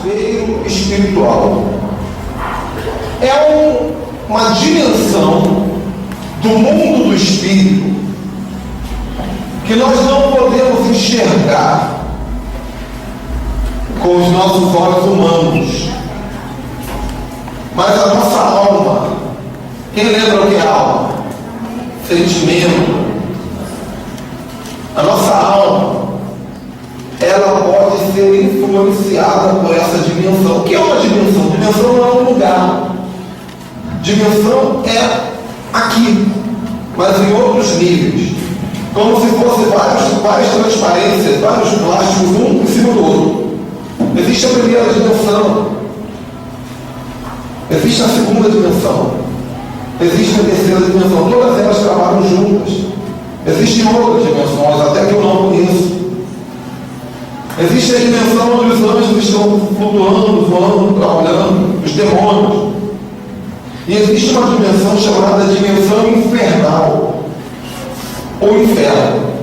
cativeiro espiritual. É uma dimensão do mundo do espírito que nós não podemos enxergar com os nossos olhos humanos, mas a nossa alma, quem lembra o que é alma? Sentimento. A nossa alma, ela pode ser influenciada por essa dimensão. O que é uma dimensão? Dimensão não é um lugar. Dimensão é aqui, mas em outros níveis. Como se fosse várias transparências, vários plásticos, um em cima do outro. Existe a primeira dimensão, existe a segunda dimensão, existe a terceira dimensão. Todas elas trabalham juntas. Existem outras dimensões, até que eu não conheço. Existe a dimensão onde os anjos estão flutuando, voando, trabalhando, os demônios. E existe uma dimensão chamada dimensão infernal, ou inferno.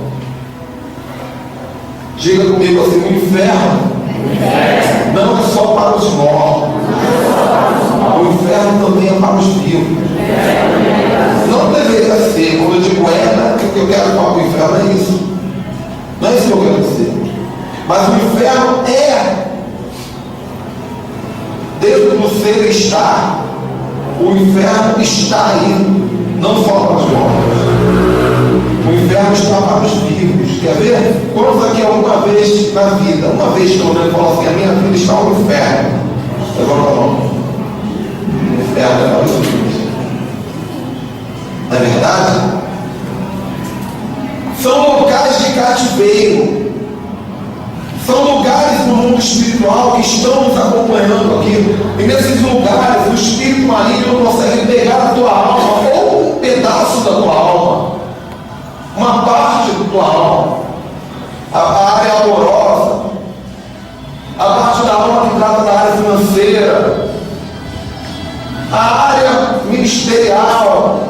Diga comigo assim: o inferno não é só para os mortos, o inferno também é para os vivos. Não deveria ser. Quando eu digo o que eu quero falar do inferno é isso. Não é isso que eu quero dizer. Mas o inferno é dentro do ser estar. O inferno está aí, não só para os mortos. O inferno está para os vivos. Quer ver? Quantos aqui alguma vez na vida, uma vez que eu falo assim: a minha vida está no inferno? Levanta a mão. O inferno é para os vivos. Não é verdade? São locais de cativeiro. São lugares do mundo espiritual que estão nos acompanhando aqui. E nesses lugares o espírito maligno consegue pegar a tua alma, ou um pedaço da tua alma, uma parte da tua alma, a área amorosa, a parte da alma que trata da área financeira, a área ministerial.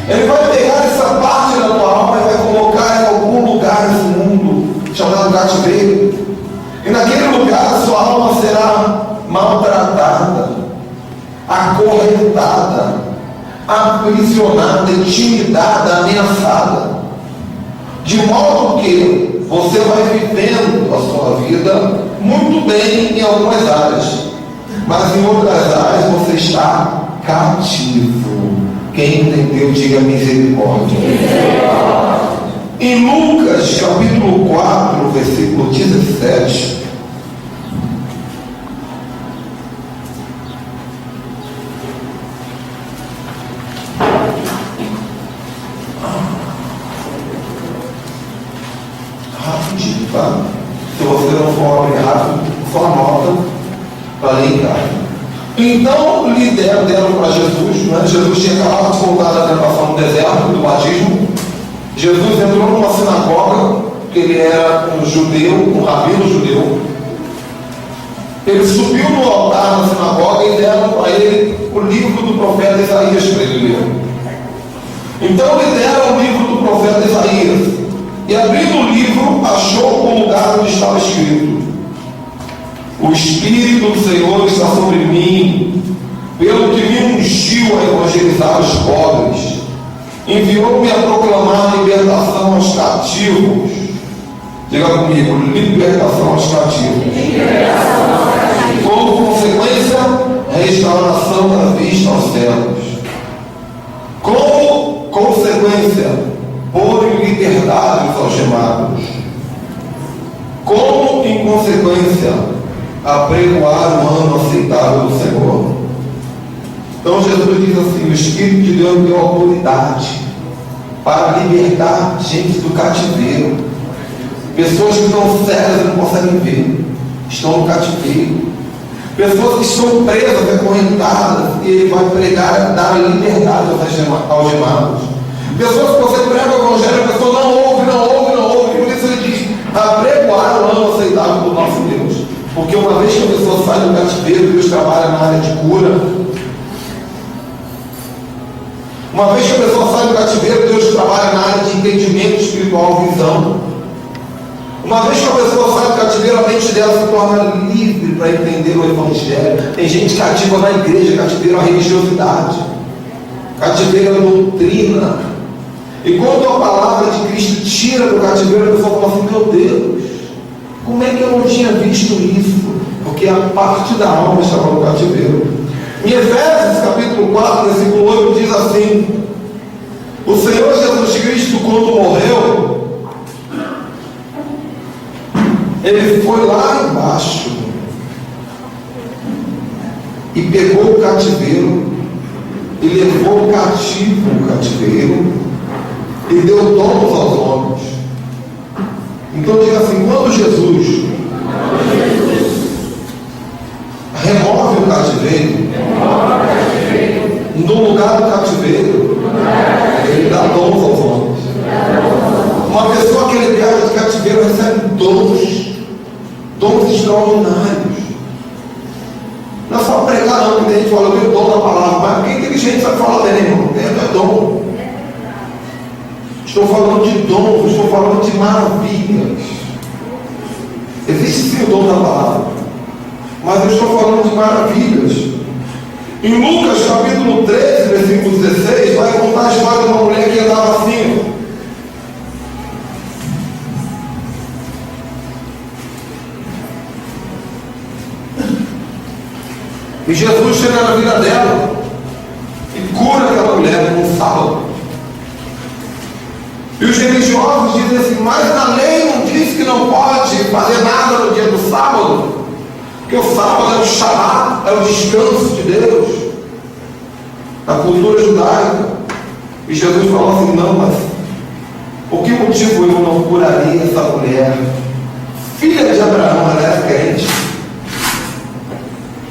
Ele vai pegar essa parte da tua alma e vai colocar em algum lugar nesse mundo chamado cativeiro. E naquele lugar a sua alma será maltratada, acorrentada, aprisionada, intimidada, ameaçada, de modo que você vai vivendo a sua vida muito bem em algumas áreas, mas em outras áreas você está cativo. Quem entendeu, diga misericórdia. Em Lucas capítulo 4, versículo 17, rapidinho, tá? Se você não for abrir rápido, só anota para ler em casa. Então lhe deram para Jesus, né? Jesus tinha acabado de voltar da tentação no deserto, do batismo. Jesus entrou numa sinagoga, que ele era um judeu, um rabino judeu. Ele subiu no altar na sinagoga e deram para ele o livro do profeta Isaías para ele ler. Então lhe deram o livro do profeta Isaías. E abrindo o livro, achou o lugar onde estava escrito: o Espírito do Senhor está sobre mim, pelo que me ungiu a evangelizar os pobres, enviou-me a proclamar libertação aos cativos. Diga comigo: libertação aos cativos. Como consequência, restauração da vista aos cegos. Como consequência, pôr em liberdade os algemados. Como em consequência, apregoar o ano aceitável do Senhor. Então Jesus diz assim: o Espírito de Deus deu autoridade para libertar gente do cativeiro. Pessoas que estão cegas e não conseguem ver, estão no cativeiro. Pessoas que estão presas, acorrentadas, e ele vai pregar, dar liberdade aos algemados. Pessoas que você prega o evangelho, a pessoa não ouve, e por isso ele diz: apregoar o ano aceitável do nosso Deus. Porque uma vez que a pessoa sai do cativeiro, Deus trabalha na área de cura. Uma vez que a pessoa sai do cativeiro, Deus trabalha na área de entendimento espiritual, visão. Uma vez que a pessoa sai do cativeiro, a mente dela se torna livre para entender o Evangelho. Tem gente cativa na igreja, cativeiro à religiosidade, cativeiro à doutrina. E quando a palavra de Cristo tira do cativeiro, a pessoa fala assim: meu Deus, como é que eu não tinha visto isso? Porque a parte da alma estava no cativeiro. Em Efésios capítulo 4, versículo 8, diz assim: o Senhor Jesus Cristo, quando morreu, Ele foi lá embaixo e pegou o cativeiro e levou cativo o cativeiro e deu dons aos homens. Então diga assim: quando Jesus remove o cativeiro, no lugar do cativeiro, Ele dá dons aos homens. Uma pessoa que ele pega de cativeiro recebe dons extraordinários. Não é só pregar, não, que tem gente que fala: eu tenho dom da palavra, mas quem é inteligente sabe falar bem, irmão? É dom. Estou falando de dons, estou falando de maravilhas. Existe sim o dom da palavra, mas eu estou falando de maravilhas. Em Lucas capítulo 13, versículo 16, vai contar a história de uma mulher que andava assim. E Jesus chega na vida dela e cura aquela mulher no sábado. E os religiosos dizem assim: mas na lei não diz que não pode fazer nada no dia do sábado, porque o sábado é o shabat, é o descanso de Deus, na cultura judaica. E Jesus falou assim: não, mas por que motivo eu não curaria essa mulher, filha de Abraão? Ela era crente.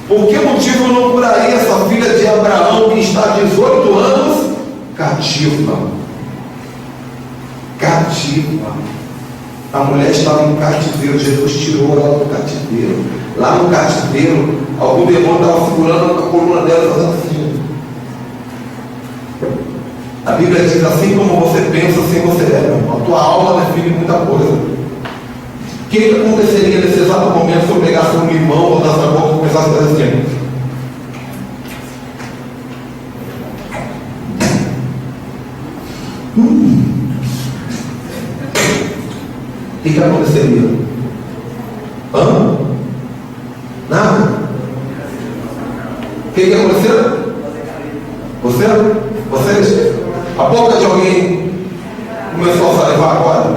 Por que motivo eu não curaria essa filha de Abraão que está há 18 anos cativa? Cativa. A mulher estava em cativeiro, Jesus tirou ela do cativeiro. Lá no cativeiro, algum demônio estava segurando a coluna dela, fazendo assim. A Bíblia diz: assim como você pensa, assim você é. A tua alma define muita coisa. O que aconteceria nesse exato momento se eu pegasse um limão, botasse na boca e começasse a fazer assim? O que aconteceria? Nada. O que aconteceu? Vocês? A boca de alguém começou a salivar agora?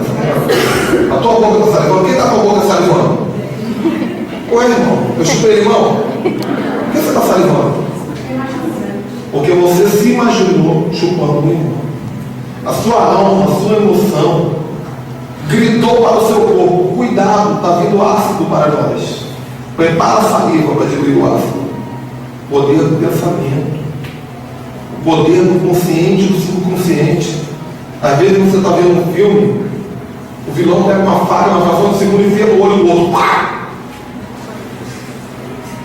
A tua boca está salivando? Quem está com a boca salivando? Ué, irmão, eu chupei limão? Por que você está salivando? Porque você se imaginou chupando limão. A sua alma, a sua emoção gritou para o seu corpo: cuidado, está vindo ácido para nós. Prepara a saliva para diluir o ácido. O poder do pensamento, o poder do consciente e do subconsciente. Às vezes você está vendo um filme, o vilão pega uma faca, uma fração de segundo e enfia no olho do outro. Pá!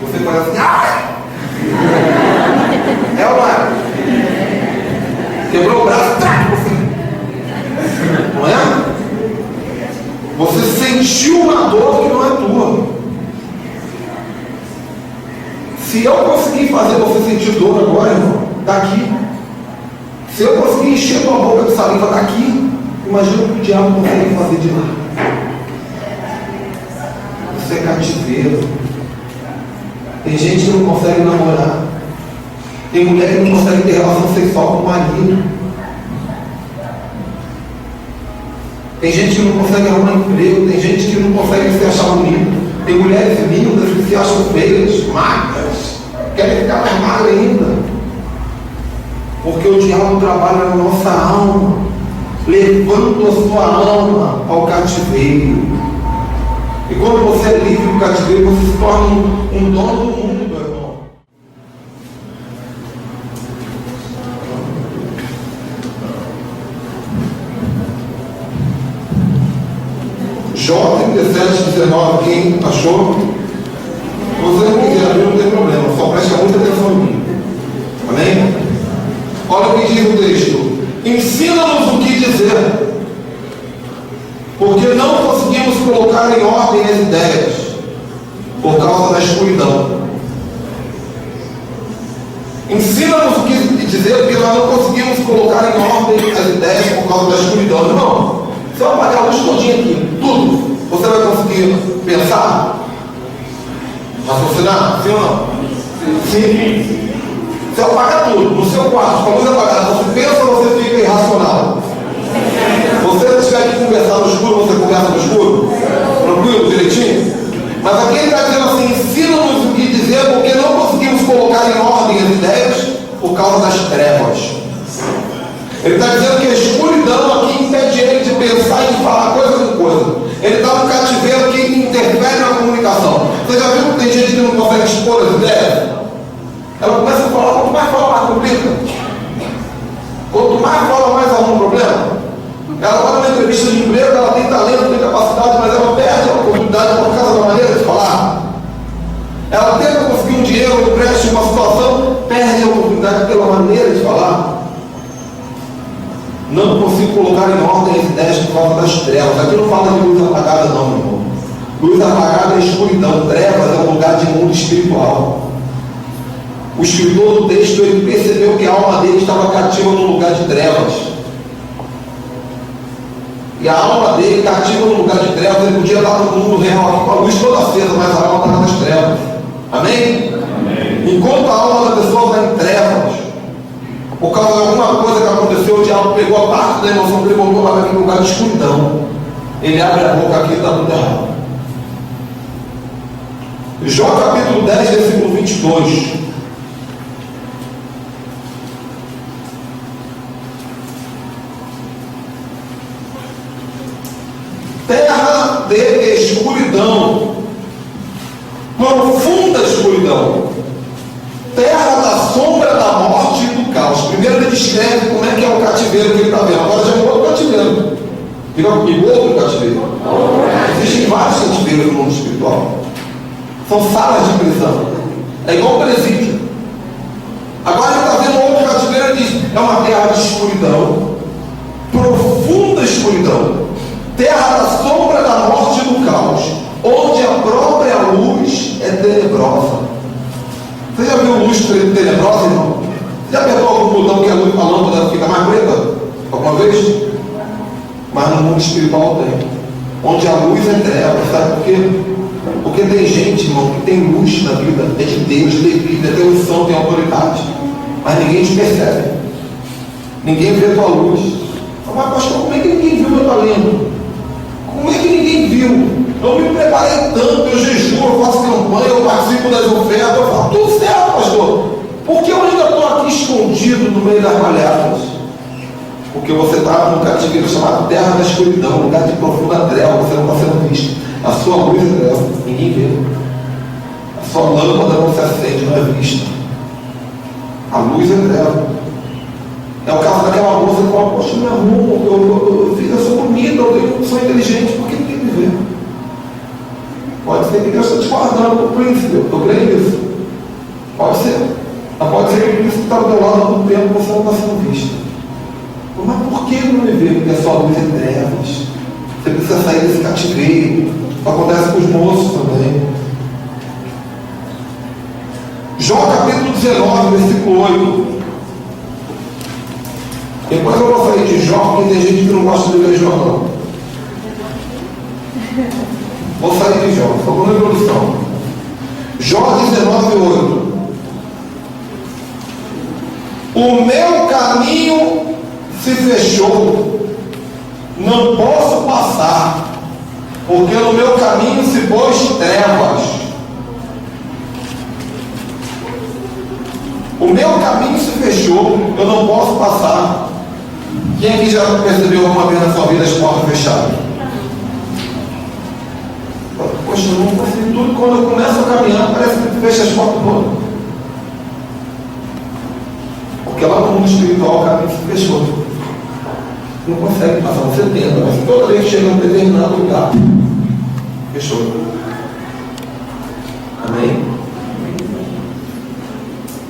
Você faz assim: ai! É ou não é? Quebrou o braço, não é? Você sentiu uma dor que não é tua. Se eu conseguir fazer você sentir dor agora, irmão, está aqui. Se eu conseguir encher tua boca de saliva, está aqui. Imagina o que o diabo consegue fazer de lá. Isso é cativeiro. Tem gente que não consegue namorar. Tem mulher que não consegue ter relação sexual com o marido. Tem gente que não consegue arrumar emprego. Tem gente que não consegue se achar bonito. Tem mulheres lindas que se acham feias, magras, querem ficar mais magras ainda. Porque o diabo trabalha na nossa alma, levando a sua alma ao cativeiro. E quando você é livre do cativeiro, você se torna um dono do mundo, meu irmão. Jó 37:19, quem achou? Se você não quiser abrir, não tem problema, só presta muita atenção em mim. Amém? Olha o que diz o texto: ensina-nos o que dizer, porque não conseguimos colocar colocar em ordem as ideias por causa da escuridão. Ensina-nos o que dizer, porque nós não conseguimos colocar em ordem as ideias por causa da escuridão. Irmão, você vai apagar a luz todinha aqui, tudo. Você vai conseguir pensar? Raciocinar? Sim ou não? Sim. Você apaga tudo, no seu quarto, com a luz apagada, você pensa ou você fica irracional? Você tiver que conversar no escuro, você conversa no escuro? Tranquilo, direitinho? Mas aqui ele está dizendo assim, ensina-nos o que dizer, porque não conseguimos colocar em ordem as ideias por causa das trevas. Ele está dizendo que a escuridão aqui impede ele de pensar e de falar coisa com coisa. Ele está no cativeiro que interfere na comunicação. Você já viu que tem gente que não consegue expor as ideias? Ela começa a falar, quanto mais fala, mais complica. Quanto mais fala, mais arruma um problema. Ela vai numa entrevista de emprego, ela tem talento, tem capacidade, mas ela perde a oportunidade por causa da maneira de falar. Ela tenta conseguir um dinheiro, um empréstimo, uma situação, perde a oportunidade pela maneira de falar. Não consigo colocar em ordem as ideias por causa das trevas. Aqui não fala de luz apagada não, meu irmão. Luz apagada é escuridão, trevas é um lugar de mundo espiritual. O escritor do texto, ele percebeu que a alma dele estava cativa num lugar de trevas. E a alma dele, cativa num lugar de trevas, ele podia estar no mundo real aqui com a luz toda acesa, mas a alma estava nas trevas. Amém? Amém? Enquanto a alma da pessoa está em trevas, por causa de alguma coisa que aconteceu, o diabo pegou a parte da emoção que ele botou lá naquele lugar de escuridão. Ele abre a boca aqui e está tudo errado. Jó capítulo 10, versículo 22. Terra de escuridão, profunda escuridão, terra da sombra da morte e do caos. Primeiro ele descreve como é que é o cativeiro que ele está vendo. Agora já é um outro cativeiro. Diga comigo, outro cativeiro. Existem vários cativeiros no mundo espiritual. São salas de prisão. É igual presídio. Agora ele está vendo outro cativeiro e diz: é uma terra de escuridão, profunda escuridão, terra da sombra da morte e do caos, onde a própria luz é tenebrosa. Você já viu luz tenebrosa, irmão? Você já apertou algum botão que a lâmpada fica mais preta? Alguma vez? Mas no mundo espiritual tem. Onde a luz é treva, sabe por quê? Porque tem gente, irmão, que tem luz na vida, é de Deus, tem vida, tem unção, tem autoridade, mas ninguém te percebe. Ninguém vê a tua luz. Mas pastor, como é que ninguém viu meu talento? Como é que ninguém viu? Eu me preparei tanto, eu jejuo, eu faço campanha, eu participo das ofertas, eu faço tudo certo, pastor. Por que eu ainda estou aqui escondido no meio das malhadas? Porque você está num cativeiro chamado terra da escuridão, um lugar de profunda treva, você não está sendo visto. A sua luz é treva, ninguém vê. A sua lâmpada não se acende, não é vista. A luz é treva. É o caso daquela moça que fala: poxa, meu irmão, eu fiz a sua comida, eu sou inteligente, por que ninguém me vê? Pode ser que Deus está te guardando para o príncipe, eu estou crendo nisso. Pode ser. Mas pode ser que o príncipe está do teu lado há muito tempo e você não está sendo visto. Mas por que não me vê? Porque a sua luz é trevas. Você precisa sair desse cativeiro. Acontece com os moços também. Jó capítulo 19, versículo 8. Depois eu vou sair de Jó, porque tem gente que não gosta de ler Jó, não. Vou sair de Jó, estou na introdução. Jó 19, 8. O meu caminho se fechou, não posso passar, porque no meu caminho se pôs trevas. O meu caminho se fechou, eu não posso passar. Quem aqui já percebeu alguma vez na sua vida as portas fechadas? Poxa, eu não consigo tudo. Quando eu começo a caminhar, parece que fecha as portas todas. Porque lá no mundo espiritual o caminho se fechou. Não consegue passar, você tenta, mas toda vez que chega em um determinado lugar, fechou. Amém?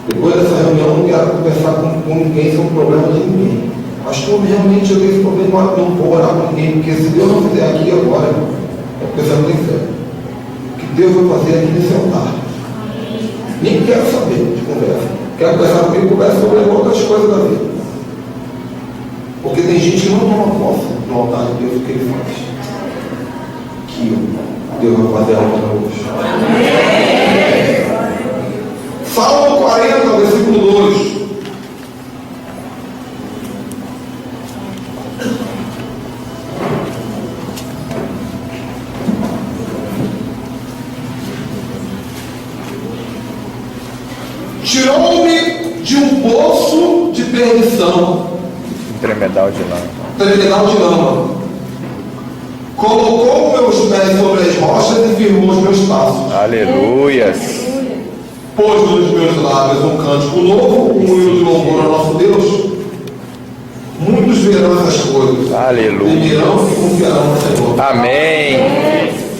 Depois dessa reunião, não quero conversar com ninguém sobre o problema de ninguém. Pastor, realmente eu tenho esse problema, não vou orar com ninguém, porque se Deus não fizer aqui agora, porque você não tem fé. O que Deus vai fazer aqui nesse altar. Nem quero saber de conversa. Quero conversar comigo, conversa sobre outras coisas da vida. Porque tem gente que não toma posse no altar de Deus o que ele faz. Que Deus vai fazer algo para hoje. Salmo 40, versículo 2. Tirou-me de um poço de perdição. Tremedal de lama. Tremedal de lama. Colocou meus pés sobre as rochas e firmou os meus passos. Aleluias. Pôs nos meus lábios um cântico novo, um hino de louvor ao nosso Deus. Muitos verão essas coisas. Aleluia. Temerão e confiarão no Senhor. Amém.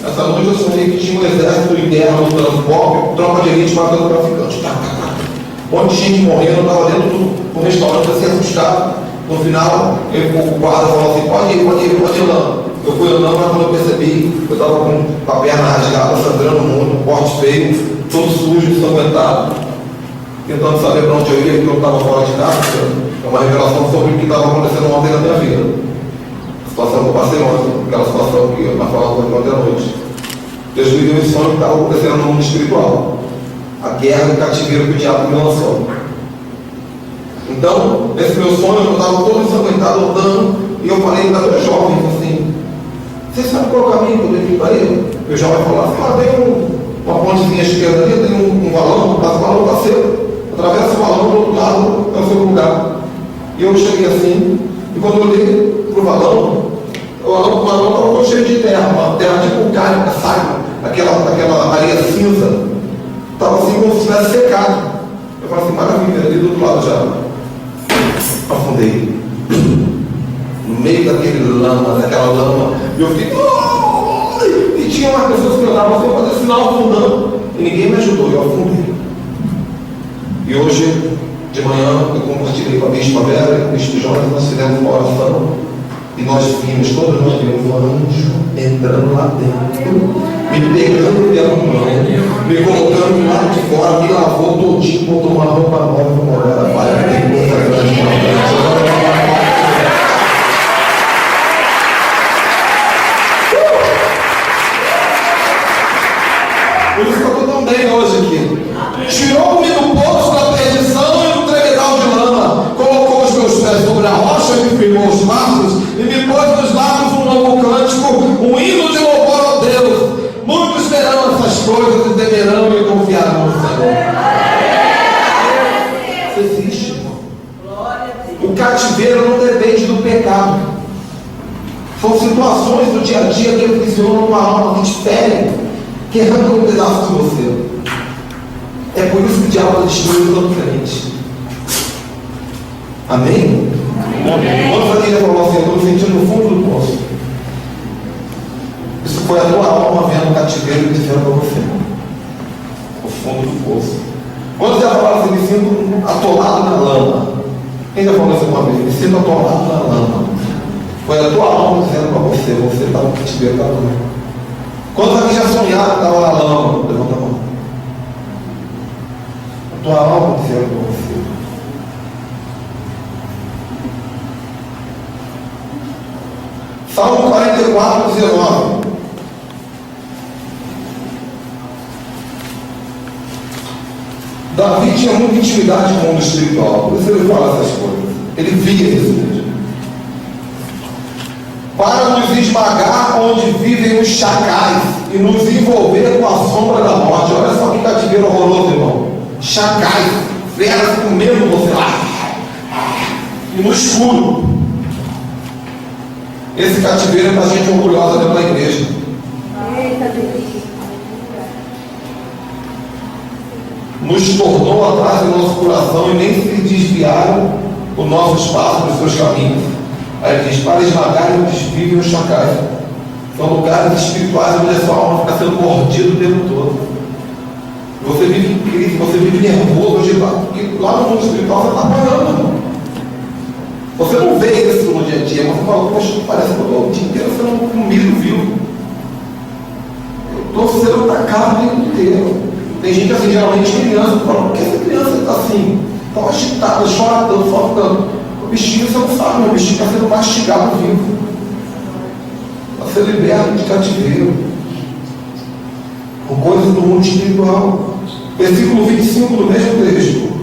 Essa noite eu sonhei que tinha um exército interno lutando pop, tropa de elite matando traficantes. Um monte de gente morrendo, eu estava dentro do restaurante assim, assustado. No final, o guarda falou assim, pode ir andando. Eu fui andando, mas quando eu percebi, eu estava com a perna rasgada, sangrando muito, um corte feio, todo sujo, ensanguentado, tentando saber para onde eu ia, porque eu estava fora de casa. É uma revelação sobre o que estava acontecendo ontem na minha vida. A situação que eu passei ontem, aquela situação que eu falava ontem à noite. Deus me deu esse sonho que estava acontecendo no mundo espiritual. A guerra do cativeiro que o diabo me lançou. Então, nesse meu sonho, eu estava todo ensanguentado, andando, e eu falei para dois jovens assim, vocês sabem qual é o caminho que eu tenho que ir para ele? E o jovem falou assim, tem uma pontezinha esquerda ali, tem um valão, mas o valão está seco. Atravessa o valão, do outro lado é o seu lugar. E eu cheguei assim, e quando eu olhei para o valão estava todo cheio de terra, uma terra tipo carne, sabe? Aquela areia cinza, estava assim como se tivesse secado. Eu falei assim, maravilha, ali do outro lado já. Afundei no meio daquela lama, e eu fiquei e tinha umas pessoas que andavam sem fazer sinal afundando, e ninguém me ajudou, eu afundei. E hoje de manhã eu compartilhei com a Bispa Vera e com o Bispo Jonas, nós fizemos uma oração e nós vimos, todos nós vimos um anjo entrando lá dentro, me pegando pela mão, me colocando do lado de fora, me lavou todinho, botou uma roupa nova para morar. Pai, tem coisa grande para por isso que eu estou tão bem hoje aqui. Tirou-me do poço da perdição e do tremedal de lama, colocou os meus pés sobre a rocha e me firmou os passos, e me pôs nos lábios um novo cântico, um hino de louvor ao Deus. Muitos verão essas coisas e temerão e confiarão no Senhor. Isso existe, irmão. O cativeiro não depende do pecado. São situações do dia a dia que aprisionam uma alma, que te ferem, que arrancam um pedaço de você. É por isso que o diabo destruiu tanto crente. Amém? Amém. Quando a família falou assim, eu estou me sentindo no fundo do poço. Isso foi a tua alma vendo o cativeiro e dizendo para você. O fundo do poço. Quando você fala assim, me sinto atolado na lama. Quem já falou isso uma vez? Me sinto atolado na lama. Foi a tua alma dizendo para você, você está no cativeiro da lama. Quando alguém já sonhava que estava na lama, levanta a mão. A tua alma dizendo para você. Salmo 44, 19. Davi tinha muita intimidade com o mundo espiritual, por isso ele fala essas coisas. Ele via isso mesmo. Para nos esmagar onde vivem os chacais e nos envolver com a sombra da morte. Olha só que cativeiro horroroso, irmão. Chacais, feras comendo você lá. E no escuro. Esse cativeiro é para gente orgulhosa dentro da igreja. Nos tornou atrás do nosso coração e nem se desviaram o nosso espaço dos seus caminhos. Aí diz, para esmagar onde vivem os chacais. São lugares espirituais onde a sua alma fica sendo mordida o tempo todo. Você vive em crise, você vive nervoso, porque lá no mundo espiritual você está apanhando, irmão. Você não vê isso no dia a dia, mas você fala, poxa, parece que eu estou o dia inteiro sendo comido vivo. torcendo para casa o tempo inteiro. Tem gente assim, geralmente criança, fala, por que essa criança está assim? Tão agitada, chora tanto, sofre tanto. O bichinho, você não sabe, o bichinho está sendo mastigado vivo. Para ser liberto de cativeiro. Com coisas do mundo espiritual. Versículo 25 do mesmo texto.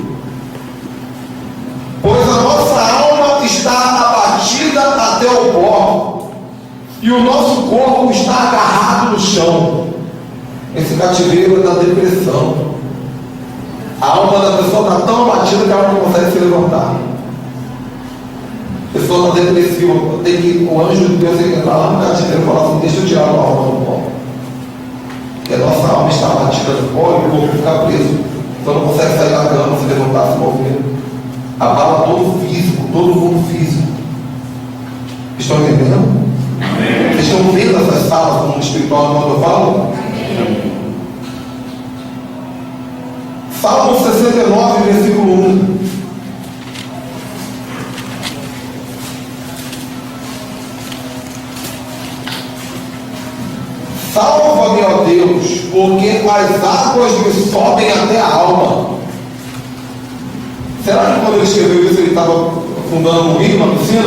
Pois a nossa alma está abatida até o pó, e o nosso corpo está agarrado no chão. Esse cativeiro é da depressão. A alma da pessoa está tão abatida que ela não consegue se levantar. A pessoa está depressiva. Tem que, o anjo de Deus tem que entrar lá no cativeiro e falar assim: deixa eu tirar a alma do pó. Porque a nossa alma está abatida no pó e o corpo fica preso. Então não consegue sair da cama, se levantar, se mover. Abala todo o físico, todo o mundo físico. Estão entendendo? Amém. Vocês estão vendo essas salas do mundo espiritual quando eu falo? Amém. Salmo 69, versículo 1. Salva-me, ó Deus, porque as águas me sobem até a alma. Será que quando ele escreveu isso ele estava fundando um rio, uma piscina?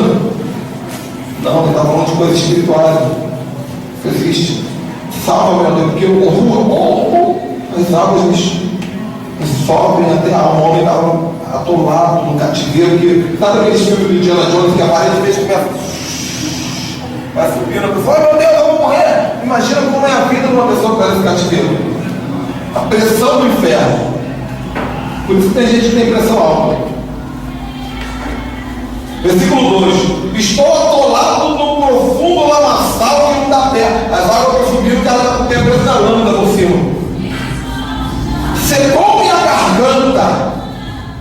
Não, ele estava falando de coisas espirituais. Isso existe. Salva-me, ó Deus, porque eu corro, as águas me sobem até a alma. O homem estava atolado no cativeiro. Que, sabe aqueles filmes do Indiana Jones que a parede fez começa, vai subindo, a pessoa, ai meu Deus, eu vou morrer. Imagina como é a vida de uma pessoa que está nesse cativeiro. A pressão do inferno. Por isso que tem gente que tem pressão alta. Versículo 2: estou atolado no profundo lamaçal que não dá pé. As águas estão subindo e ela tem preso na lâmina por cima. Secou minha garganta.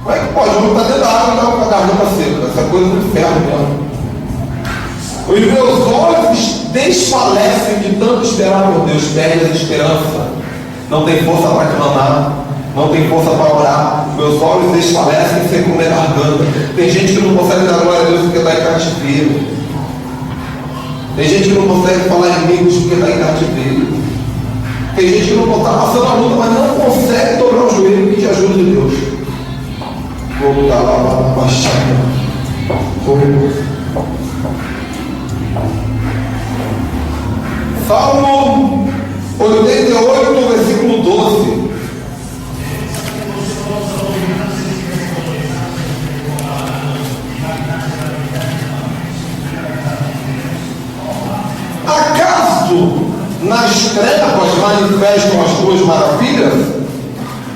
Como é que pode? O homem está dentro da água e está com a garganta seca. Essa coisa do inferno mesmo. Os meus olhos desfalecem de tanto esperar por Deus. Perde a esperança. Não tem força para clamar. Não tem força para orar. Meus olhos desfalecem sem comer garganta. Tem gente que não consegue dar glória a Deus porque está em cativeiro. Tem gente que não consegue falar em amigos porque está em cativeiro. Tem gente que não está passando a luta, mas não consegue dobrar o joelho e pedir ajuda de Deus. Vou botar lá na baixada. Salmo 88, versículo 12. Acaso nas trevas manifestam as tuas maravilhas?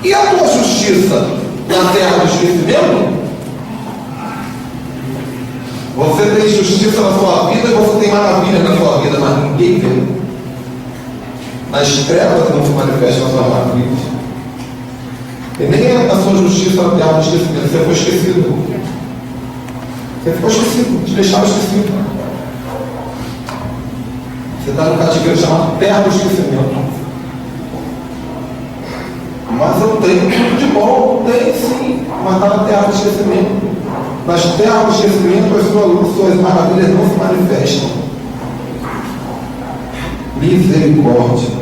E a tua justiça na terra do esquecimento? Você tem justiça na sua vida e você tem maravilha na sua vida, mas ninguém vê. Nas trevas não se manifestam as suas maravilhas. E nem a sua justiça na terra do esquecimento. Você foi esquecido. Você ficou esquecido, te deixaram esquecido. Você está no cativeiro chamado terra do esquecimento. Mas eu tenho tudo de bom, tenho sim, mas está na terra do esquecimento. Nas terras do esquecimento, as suas maravilhas não se manifestam. Misericórdia.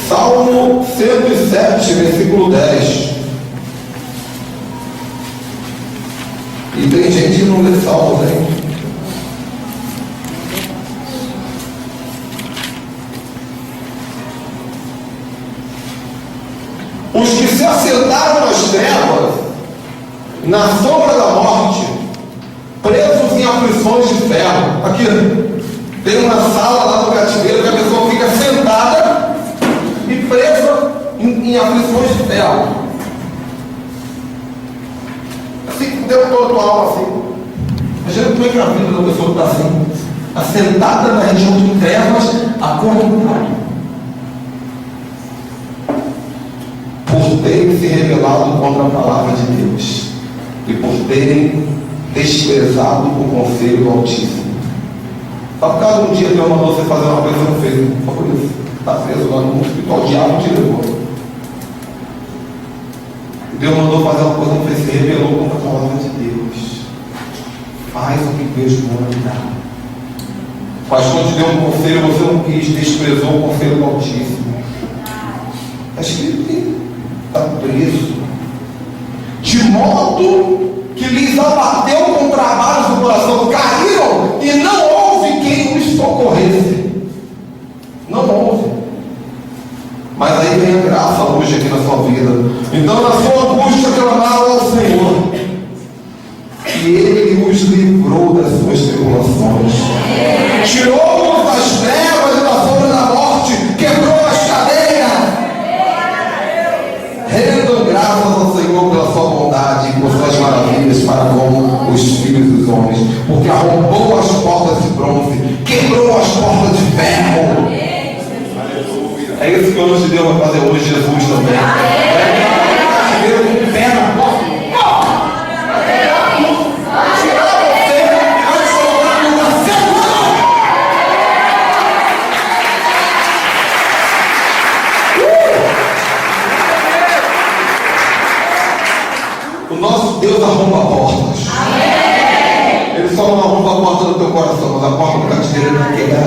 Salmo 107, versículo 10. E tem gente que não lê salmos, hein? Os que se assentaram nas trevas, na sombra da morte, presos em aflições de ferro. Aqui tem uma sala lá no cativeiro que a pessoa fica sentada e presa em aflições de ferro. Assim, deu toda a tua alma assim. Imagina como é que a vida da pessoa está assim, assentada na região de trevas, acorrentada. Por terem se rebelado contra a palavra de Deus e por terem desprezado o conselho do Altíssimo. Só por causa de um dia Deus mandou você fazer uma coisa e não fez. Só por isso. Está preso lá no mundo espiritual, o diabo te levou. Deus mandou fazer uma coisa e não fez, se rebelou contra a palavra de Deus. Faz o que Deus manda. Mas quando te deu um conselho, você não quis, desprezou o conselho do Altíssimo. Está escrito aqui, está preso. De modo que lhes abateu com trabalhos do coração, caíram e não houve quem os socorresse. Não houve. Mas aí vem a graça hoje aqui na sua vida. Então, na sua angústia, clamaram ao Senhor. E Ele os livrou das suas tribulações. Tirou-os das trevas e da sombra da morte. Quebrou as cadeias. Rendam graças ao Senhor pela sua bondade e por suas maravilhas para com os filhos dos homens. Porque arrombou as portas de bronze. Quebrou as portas de ferro. É isso que o anjo de Deus vai fazer hoje, Jesus também. Vai entrar com o pé na porta. Tirar você e vai te colocar no lugar certo. O nosso Deus arromba portas. Ele só não arromba a porta do teu coração, mas a porta do cativeiro não quebra.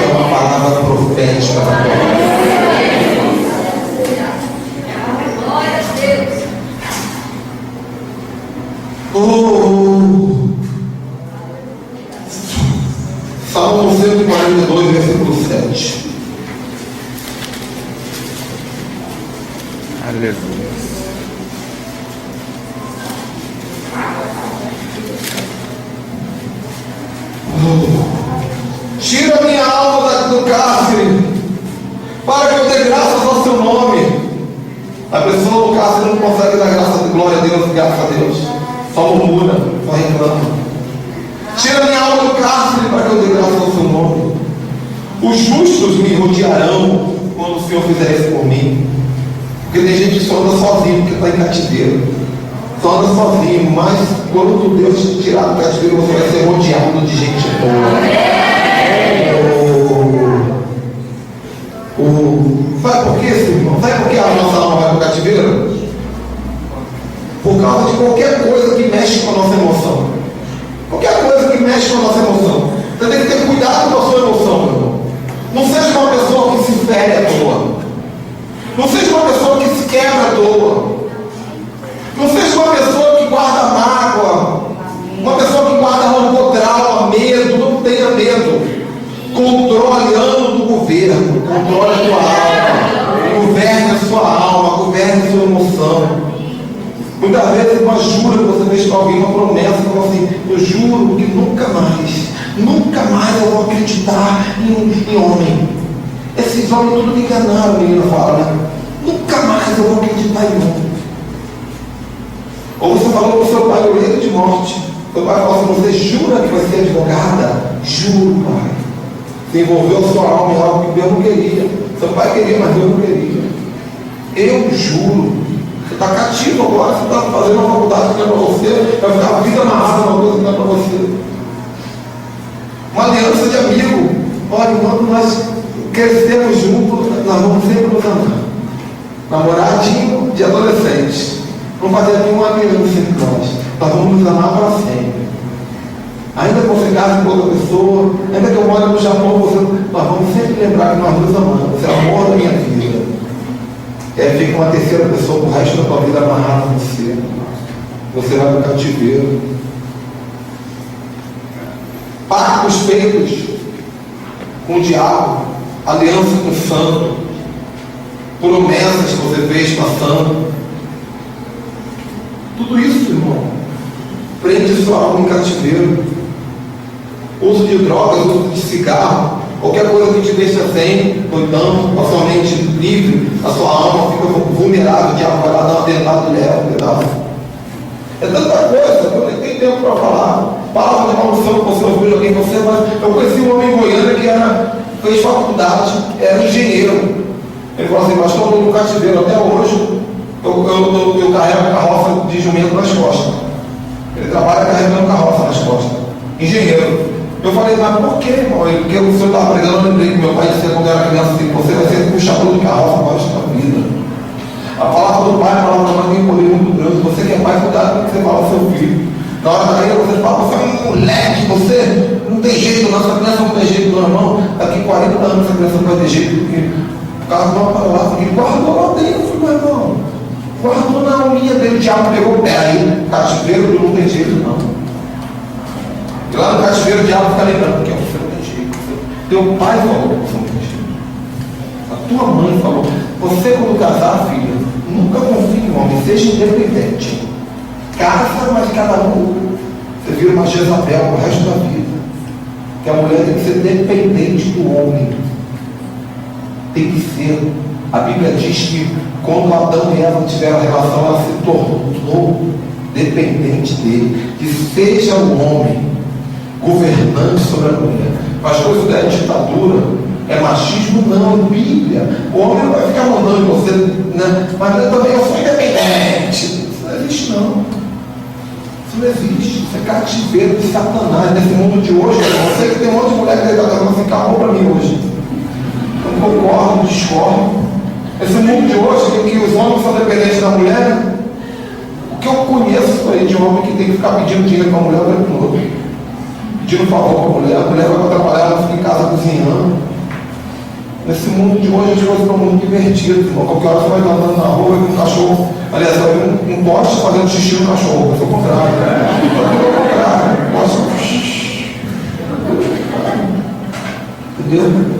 É uma palavra profética da tua vida. Glória a Deus. Salmo 142, versículo 7. Aleluia. Tira minha alma do cárcere, para que eu dê graças ao seu nome. A pessoa do cárcere não consegue dar graça de glória a Deus, graças a Deus. Só murmura, só reclama. Tira minha alma do cárcere, para que eu dê graças ao seu nome. Os justos me rodearão quando o Senhor fizer isso por mim. Porque tem gente que só anda sozinho, porque está em cativeiro. Só anda sozinho, mas quando Deus te tirar do cativeiro, você vai ser rodeado de gente boa. Sabe por quê, irmão? Sabe por que a nossa alma vai para o cativeiro? Por causa de qualquer coisa que mexe com a nossa emoção. Qualquer coisa que mexe com a nossa emoção. Você tem que ter cuidado com a sua emoção, meu irmão. Não seja uma pessoa que se fere à toa. Não seja uma pessoa que se quebra à toa. Não seja uma pessoa que guarda mágoa. Uma pessoa que guarda rancor, trauma, medo. Não tenha medo. Controle ano do governo, controle a tua alma, governe a sua alma, governe a sua emoção. Muitas vezes uma jura que você fez para alguém, uma promessa, que você assim, eu juro que nunca mais eu vou acreditar em homem. Esses homens tudo me enganaram, a menina fala, né? Nunca mais eu vou acreditar em homem. Ou você falou para o seu pai, o leito de morte. Seu pai fala assim, você jura que vai ser advogada? Juro, pai. Você envolveu a sua alma em algo que Deus não queria. Seu pai queria, mas Deus não queria. Eu juro. Você está cativo agora, você está fazendo uma faculdade que não é para você, vai ficar a vida amarrada numa coisa que não é para você. Uma aliança de amigo. Olha, quando nós crescemos juntos, nós vamos sempre nos amar. Namoradinho de adolescente. Não fazer nenhuma aliança entre nós. Nós vamos nos amar para sempre. Ainda que você case com outra pessoa, ainda que eu moro no Japão, nós vamos sempre lembrar que nós nos amamos. Você é o amor da minha vida. Fica uma terceira pessoa pro resto da tua vida amarrada a você. Você vai para o cativeiro. Pactos feitos com o diabo, aliança com o santo, promessas que você fez com a santa. Tudo isso, irmão, prende sua alma em cativeiro. Uso de drogas, uso de cigarro, qualquer coisa que te deixa sem, doidão, a sua mente livre, a sua alma fica vulnerável, o diabo vai lá dar uma dentada e leva um pedaço. É tanta coisa, eu nem tenho tempo para falar. Palavra de maldição que você ouviu de alguém, você vai. Eu conheci um homem em Goiânia que fez faculdade, era engenheiro. Ele falou assim, pastor, eu estou no cativeiro até hoje, eu carrego carroça de jumento nas costas. Ele trabalha carregando carroça nas costas. Engenheiro. Eu falei, mas por que, irmão? Porque o senhor estava pregando, eu lembrei que meu pai disse quando eu era criança assim, você vai ser puxador de carroça para a sua vida. A palavra do pai, a palavra da mãe tem um poder muito grande. Você que é pai, cuidado com o que você fala ao seu filho. Na hora da ira, você fala, você é um moleque, você não tem jeito, nossa criança não tem jeito, não, irmão. Daqui 40 anos essa criança não vai ter jeito, porque o carro não para lá, porque guardou lá dentro, meu irmão. Guardou na unha dele, o diabo pegou o pé aí, cativeiro não tem jeito, não. E lá no cativeiro o diabo fica lembrando que você não tem jeito. Teu pai falou que você não tem jeito. A tua mãe falou. Você, quando casar, filha, nunca confie em homem, seja independente. Casa, mas cada um, você vira uma Jezabel o resto da vida. Que a mulher tem que ser dependente do homem. Tem que ser. A Bíblia diz que quando Adão e Eva tiveram a relação, ela se tornou dependente dele. Que seja o homem governante sobre a mulher. Pastor, isso é ditadura, é machismo? Não, é Bíblia. O homem não vai ficar mandando em você, né? Mas também eu sou independente. Isso não existe, não. Isso não existe. Isso é cativeiro de Satanás. Nesse mundo de hoje, eu sei que tem um monte de mulher que está dando assim, acabou para mim hoje. Eu não concordo, discordo. Esse mundo de hoje, em que os homens são dependentes da mulher, o que eu conheço aí de homem que tem que ficar pedindo dinheiro para a mulher o tempo todo. Pedindo favor para a mulher vai trabalhar, ela fica em casa cozinhando. Nesse mundo de hoje as coisas estão muito divertidas, irmão. Qualquer hora você vai estar andando na rua e com um cachorro, aliás, vai ver um poste fazendo xixi no cachorro, mas é o contrário. É o contrário. Entendeu?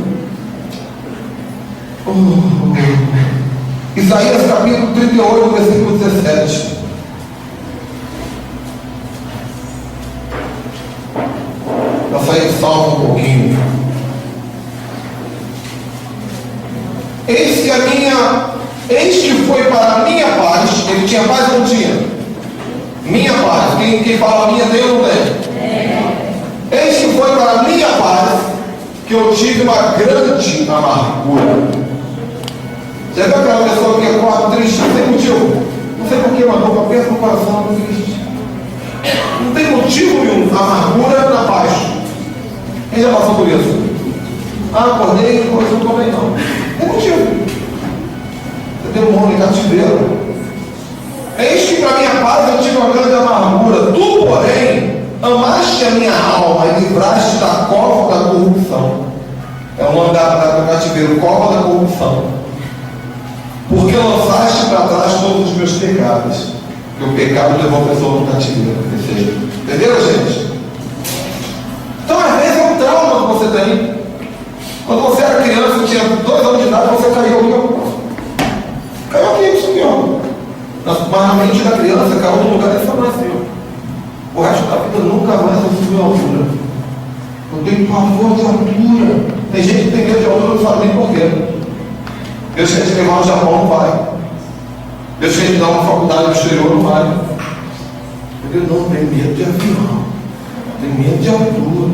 Isaías capítulo 38, versículo 17. Para sair salvo um pouquinho. Eis que foi para a minha paz. Ele tinha paz ou não tinha? Minha paz. Quem fala minha tem ou não tem? Eis que foi para a minha paz que eu tive uma grande amargura. Já viu aquela pessoa que acorda triste, não tem motivo? Não sei porquê, mas estou aperto no coração triste. Não tem motivo nenhum. Amargura na paz. Quem já passou por isso? Acordei e depois não estou bem, não. Tem motivo. Você tem um homem cativeiro. Eis que para minha paz eu tive uma grande amargura. Tu, porém, amaste a minha alma e livraste da cova da corrupção. É o nome da cativeiro, cova da corrupção. Porque lançaste para trás todos os meus pecados. Porque o pecado levou a pessoa no cativeiro. Entenderam, gente? Então, às vezes, é um trauma que você tem. Quando você era criança, tinha 2 anos de idade, você caiu aqui. Caiu aqui, isso aqui, ó. Mas na mente da criança, caiu no lugar dessa mais assim, ó. O resto da vida nunca mais eu subiu a altura. Eu tenho pavor de altura. Tem gente que tem medo de altura, não sabe nem porquê. Deus quer te levar no Japão, não vai. Deus quer te dar uma faculdade no exterior, não vai. Entendeu? Não, tem medo de avião. Tem medo de altura.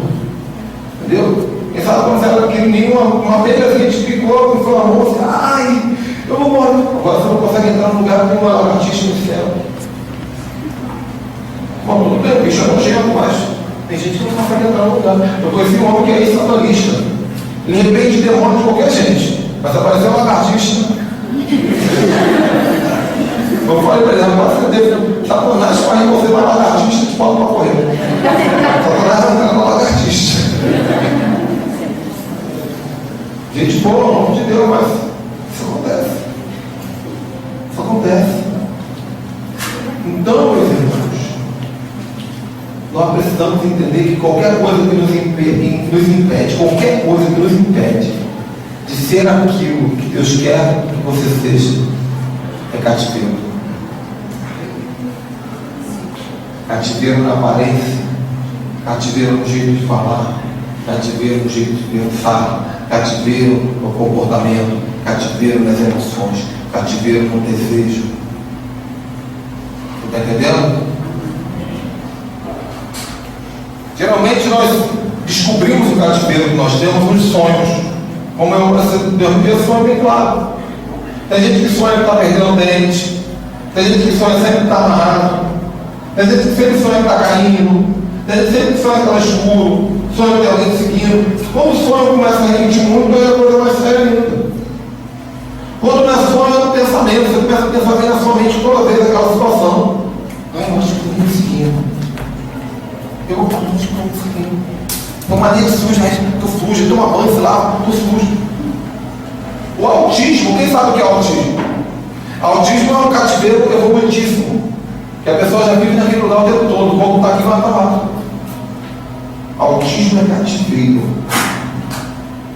Entendeu? Quem sabe quando você era pequenininho, uma abelhazinha te picou, com sua mão, assim, ai, eu vou morrer. Agora você não consegue entrar num lugar que tem uma lagartixa no céu. Bom, tudo bem, o bicho é nojento, mas tem gente que não consegue entrar no lugar. Eu conheci um homem que é satanista. Ele repreende demônio de qualquer gente. Mas apareceu uma lagartixa. Eu falei para ele, agora você deve. Satanás faz em você uma lagartixa e te bota para correr. Satanás não é uma lagartixa. Gente boa, no nome de Deus, mas isso acontece. Isso acontece. Então, meus irmãos, nós precisamos entender que qualquer coisa que nos impede, qualquer coisa que nos impede de ser aquilo que Deus quer que você seja, é cativeiro. Cativeiro na aparência, cativeiro no jeito de falar, cativeiro no jeito de pensar, cativeiro no comportamento, cativeiro nas emoções, cativeiro no desejo. Está entendendo? Geralmente nós descobrimos o cativeiro que nós temos nos sonhos. Como Deus me deu sonho bem claro. Tem gente que sonha que está perdendo o dente. Tem gente que sonha sempre que está amarrado. Tem gente que sempre sonha que está caindo. Tem gente que sempre sonha que está no escuro. Sonha que tem alguém seguindo. Quando o sonho começa a repetir muito, é a coisa mais séria ainda. Quando não é sonho, é um pensamento. Você começa a pensar na sua mente toda vez aquela situação. Eu acho que eu estou me seguindo. Eu acho que eu estou me seguindo. Tua mania de sujo, tô sujo, toma banho, sei lá, tô sujo. O autismo, quem sabe o que é autismo? Autismo é um cativeiro evolutíssimo. Que a pessoa já vive naquele lugar o tempo todo, o corpo está aqui e vai para lá. Autismo é cativeiro.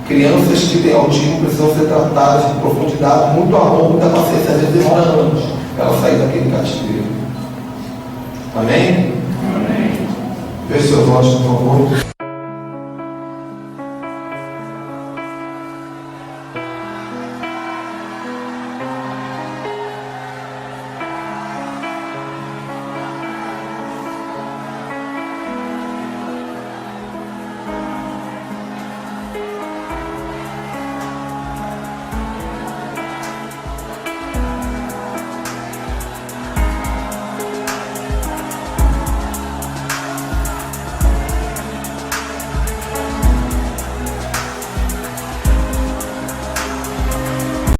Crianças que têm autismo precisam ser tratadas em profundidade, muito amor, muita paciência, às vezes anos, para ela sair daquele cativeiro. Amém? Amém. Feche seus olhos, por favor.